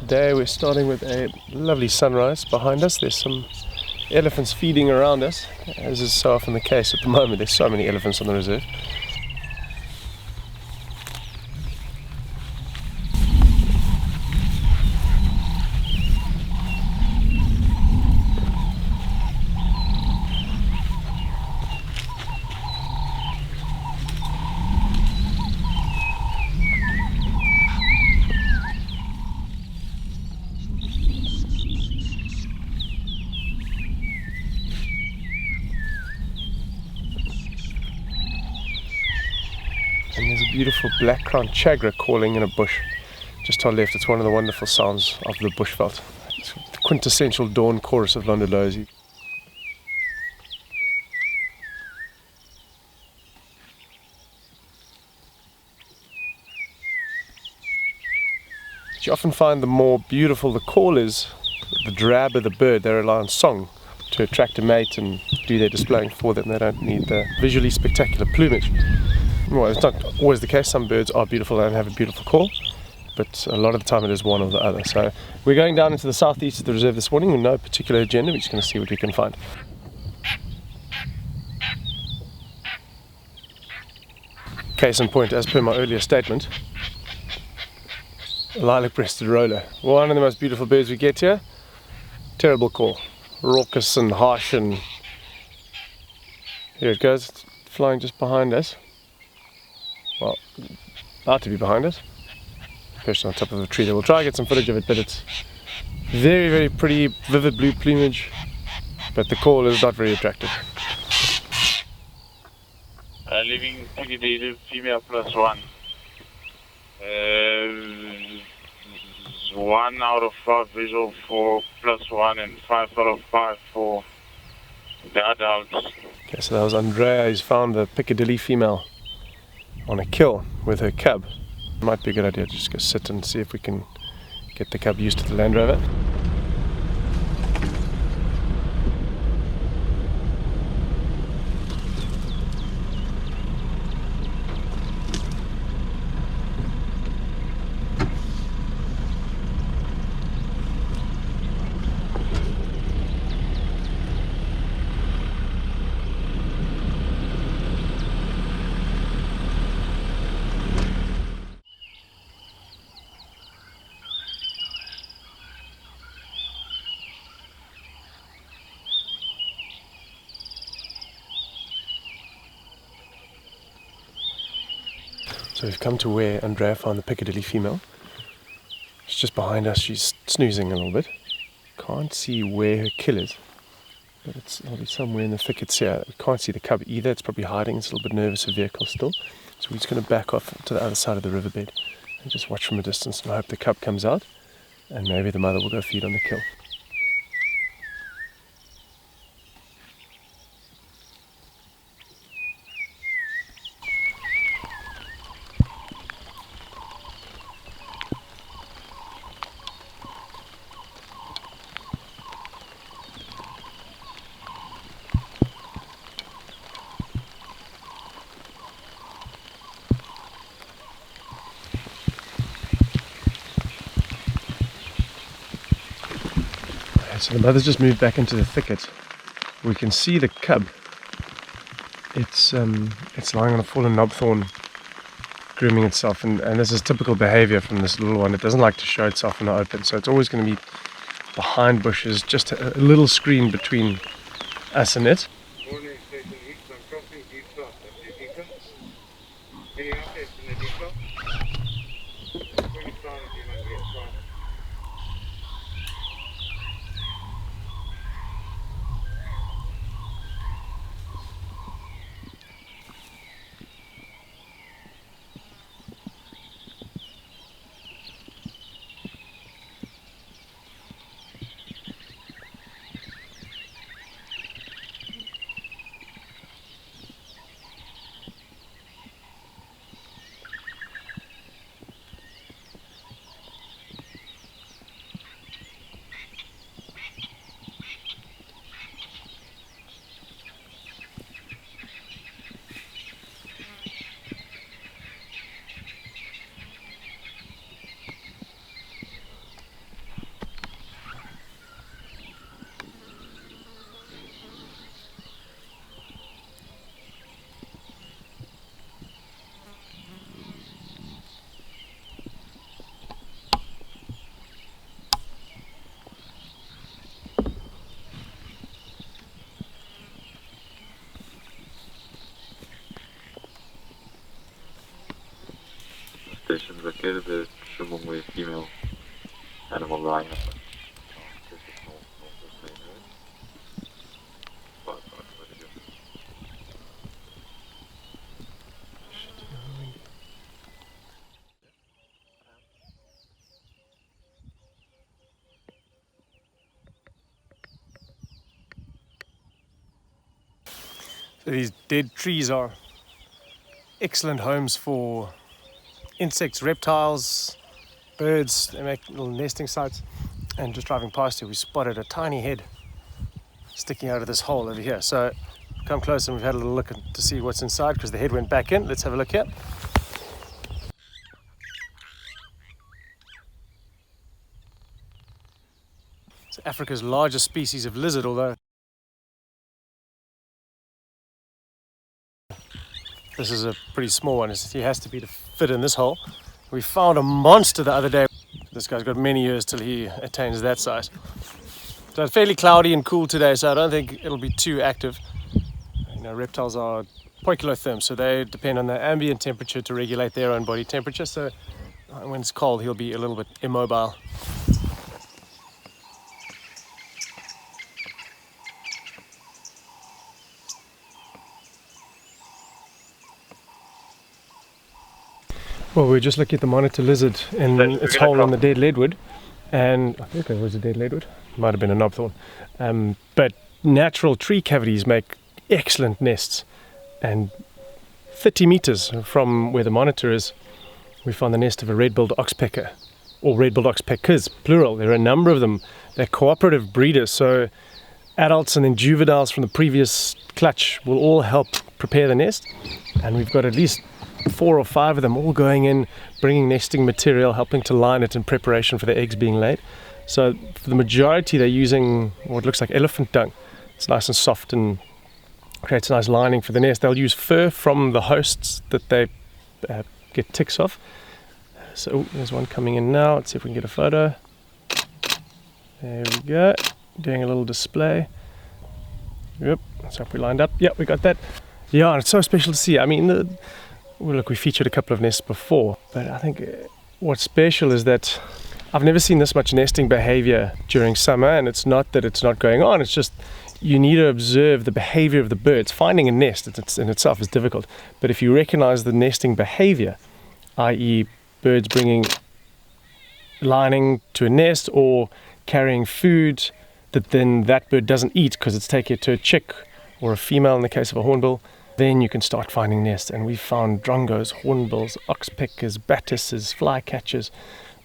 Today we're starting with a lovely sunrise behind us. There's some elephants feeding around us, as is so often the case at the moment. There's so many elephants on the reserve. And there's a beautiful black-crowned chagra calling in a bush just to our left. It's one of the wonderful sounds of the bushveld. It's the quintessential dawn chorus of Londolozi. But you often find the more beautiful the call is, the drabber the bird. They rely on song to attract a mate and do their displaying for them. They don't need the visually spectacular plumage. Well, it's not always the case. Some birds are beautiful and have a beautiful call, but a lot of the time it is one or the other. So we're going down into the southeast of the reserve this morning with no particular agenda. We're just going to see what we can find. Case in point, as per my earlier statement, a lilac-breasted roller, one of the most beautiful birds we get here. Terrible call, raucous and harsh, and here it goes. It's flying just behind us. Well, about to be behind us. Perched on top of a tree there. We'll try and get some footage of it, but it's very, very pretty, vivid blue plumage, but the call is not very attractive. Living piggy female +1. 1 out of 5 visual for +1 and 5 out of 5 for the adults. Okay, so that was Andrea. He's found the Piccadilly female on a kill with her cub. Might be a good idea to just go sit and see if we can get the cub used to the Land Rover. So we've come to where Andrea found the Piccadilly female. She's just behind us. She's snoozing a little bit. Can't see where her kill is, but it'll be somewhere in the thickets here. We can't see the cub either. It's probably hiding. It's a little bit nervous of vehicle still. So we're just going to back off to the other side of the riverbed and just watch from a distance and hope the cub comes out, and maybe the mother will go feed on the kill. So the mother's just moved back into the thicket. We can see the cub. It's lying on a fallen knobthorn, grooming itself, and this is typical behavior from this little one. It doesn't like to show itself in the open, so it's always going to be behind bushes, just a little screen between us and it. Morning, station east. I'm crossing deep south. Any updates in the deep south? 20 south, you might be south. verkeerde de zooming with female animal lying up. This is not the same way. But what it is. So these dead trees are excellent homes for insects, reptiles, birds. They make little nesting sites. And just driving past here, we spotted a tiny head sticking out of this hole over here. So come close and we've had a little look to see what's inside because the head went back in. Let's have a look here. It's Africa's largest species of lizard, although this is a pretty small one. He has to be to fit in this hole. We found a monster the other day. This guy's got many years till he attains that size. So it's fairly cloudy and cool today, so I don't think it'll be too active. You know, reptiles are poikilotherms, so they depend on the ambient temperature to regulate their own body temperature. So when it's cold, he'll be a little bit immobile. Well, we're just looking at the monitor lizard in its hole on the dead leadwood, and I think it was a dead leadwood, might have been a knobthorn. But natural tree cavities make excellent nests, and 30 meters from where the monitor is, we found the nest of a red-billed oxpecker, or red-billed oxpeckers, plural. There are a number of them. They're cooperative breeders, so adults and then juveniles from the previous clutch will all help prepare the nest, and we've got at least 4 or 5 of them all going in, bringing nesting material, helping to line it in preparation for the eggs being laid. So for the majority they're using what looks like elephant dung. It's nice and soft and creates a nice lining for the nest. They'll use fur from the hosts that they get ticks off. So there's one coming in now. Let's see if we can get a photo. There we go, doing a little display. Yep, let's hope we lined up. Yep, we got that. Yeah, and it's so special to see. I mean, well, look, we featured a couple of nests before, but I think what's special is that I've never seen this much nesting behavior during summer, and it's not that it's not going on, it's just you need to observe the behavior of the birds. Finding a nest in itself is difficult, but if you recognize the nesting behavior, i.e. birds bringing lining to a nest or carrying food that then that bird doesn't eat because it's taking it to a chick or a female in the case of a hornbill, then you can start finding nests. And we found drongos, hornbills, oxpeckers, battises, flycatchers.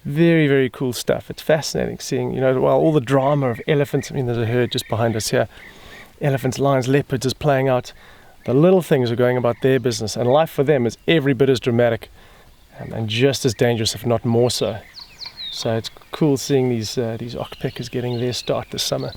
Very, very cool stuff. It's fascinating seeing, you know, well, all the drama of elephants. I mean, there's a herd just behind us here. Elephants, lions, leopards is playing out. The little things are going about their business, and life for them is every bit as dramatic and just as dangerous, if not more so. So it's cool seeing these oxpeckers getting their start this summer.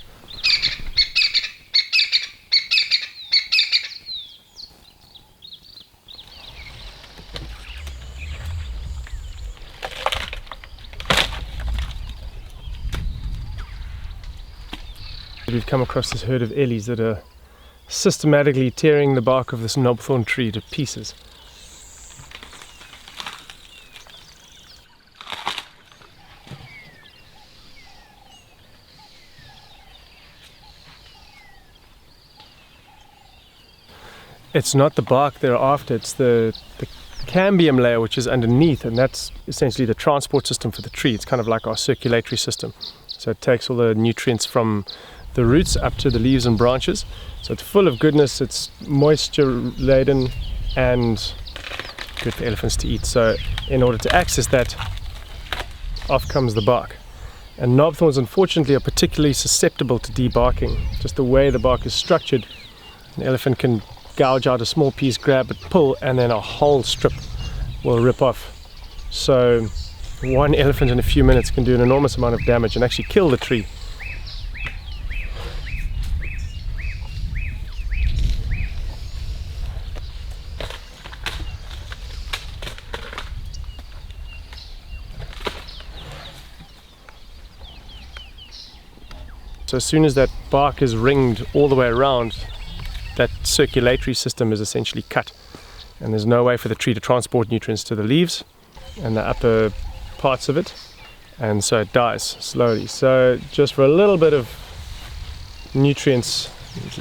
We've come across this herd of ellies that are systematically tearing the bark of this knobthorn tree to pieces. It's not the bark they're after, it's the cambium layer which is underneath, and that's essentially the transport system for the tree. It's kind of like our circulatory system. So it takes all the nutrients from the roots up to the leaves and branches. So it's full of goodness, it's moisture laden and good for elephants to eat. So in order to access that, off comes the bark. And knobthorns unfortunately are particularly susceptible to debarking. Just the way the bark is structured, an elephant can gouge out a small piece, grab it, pull, and then a whole strip will rip off. So one elephant in a few minutes can do an enormous amount of damage and actually kill the tree. So as soon as that bark is ringed all the way around, that circulatory system is essentially cut, and there's no way for the tree to transport nutrients to the leaves, and the upper parts of it, and so it dies slowly. So just for a little bit of nutrients,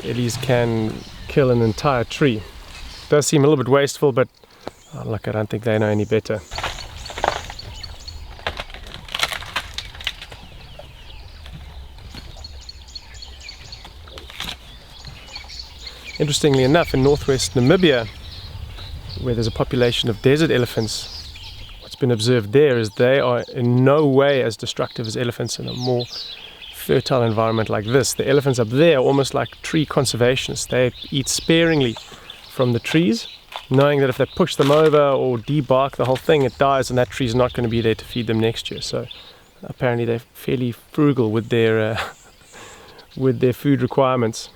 ellies can kill an entire tree. It does seem a little bit wasteful, but look, I don't think they know any better. Interestingly enough, in northwest Namibia, where there's a population of desert elephants, what's been observed there is they are in no way as destructive as elephants in a more fertile environment like this. The elephants up there are almost like tree conservationists. They eat sparingly from the trees, knowing that if they push them over or debark the whole thing, it dies, and that tree's not going to be there to feed them next year. So apparently they're fairly frugal with their food requirements.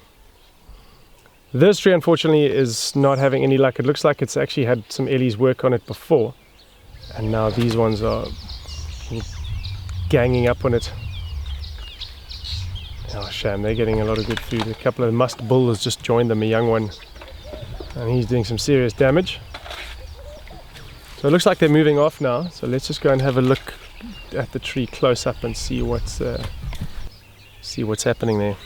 This tree, unfortunately, is not having any luck. It looks like it's actually had some ellies work on it before, and now these ones are ganging up on it. Oh, shame, they're getting a lot of good food. A couple of musk bull has just joined them, a young one, and he's doing some serious damage. So it looks like they're moving off now, so let's just go and have a look at the tree close up and see what's happening there.